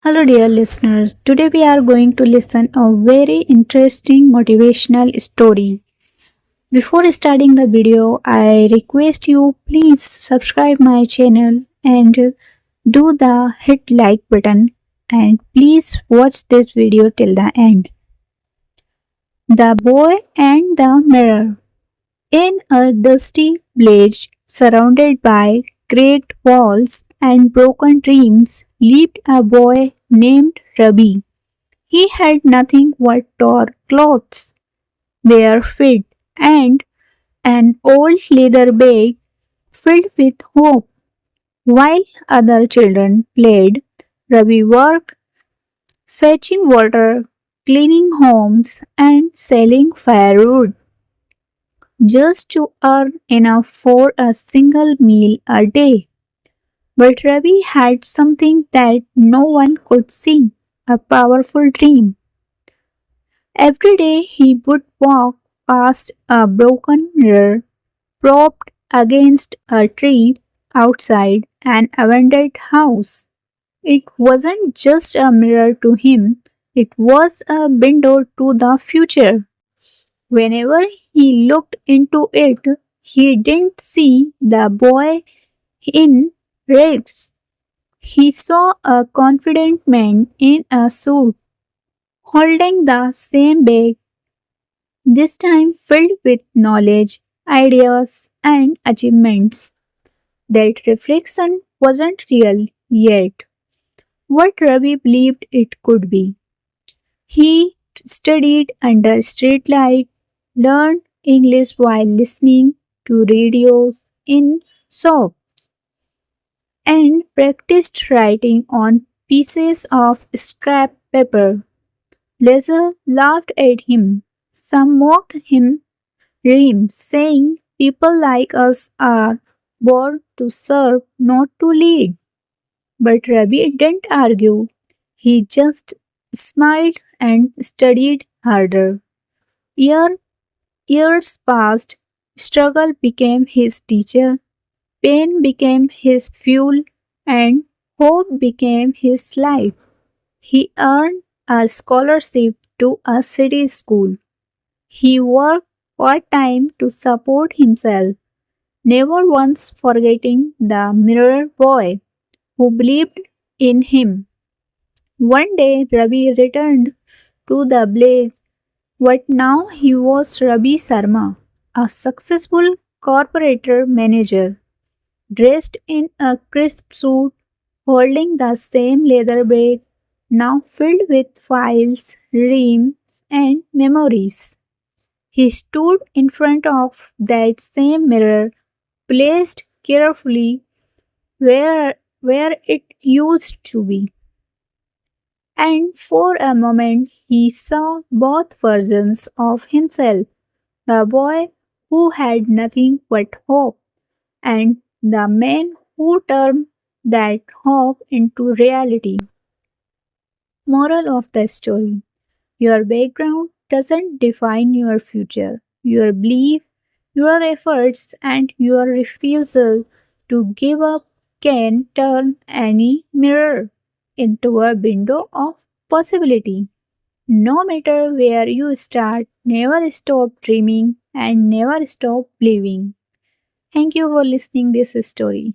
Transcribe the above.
Hello dear listeners. Today we are going to listen a very interesting motivational story. Before starting the video, I request you please subscribe my channel and do the hit like button and please watch this video till the end. The Boy and the Mirror. In a dusty village surrounded by cracked walls and broken dreams lived a boy named Rabi. He had nothing but torn clothes, bare feet, and an old leather bag filled with hope. While other children played, Rabi worked fetching water, cleaning homes, and selling firewood just to earn enough for a single meal a day. But Ravi had something that no one could see, a powerful dream. Every day he would walk past a broken mirror propped against a tree outside an abandoned house. It wasn't just a mirror to him, it was a window to the future. Whenever he looked into it, he didn't see the boy in rags. He saw a confident man in a suit holding the same bag, this time filled with knowledge, ideas, and achievements. That reflection wasn't real yet, what Ravi believed it could be. He studied under street light, learned English while listening to radios in shop, and practiced writing on pieces of scrap paper. Leisure laughed at him. Some mocked him, dream, saying people like us are born to serve, not to lead. But Ravi didn't argue. He just smiled and studied harder. Year, Years passed. Struggle became his teacher. Pain became his fuel. And hope became his life. He earned a scholarship to a city school. He worked part time to support himself, never once forgetting the mirror boy who believed in him. One day Ravi returned to the village, but now he was Ravi Sharma, a successful corporate manager, dressed in a crisp suit, holding the same leather bag, now filled with files, dreams, and memories. He stood in front of that same mirror, placed carefully where it used to be. And for a moment he saw both versions of himself, the boy who had nothing but hope, and the man who turned that hope into reality. Moral of the story: your background doesn't define your future. Your belief, your efforts, and your refusal to give up can turn any mirror into a window of possibility. No matter where you start, never stop dreaming and never stop believing. Thank you for listening this story.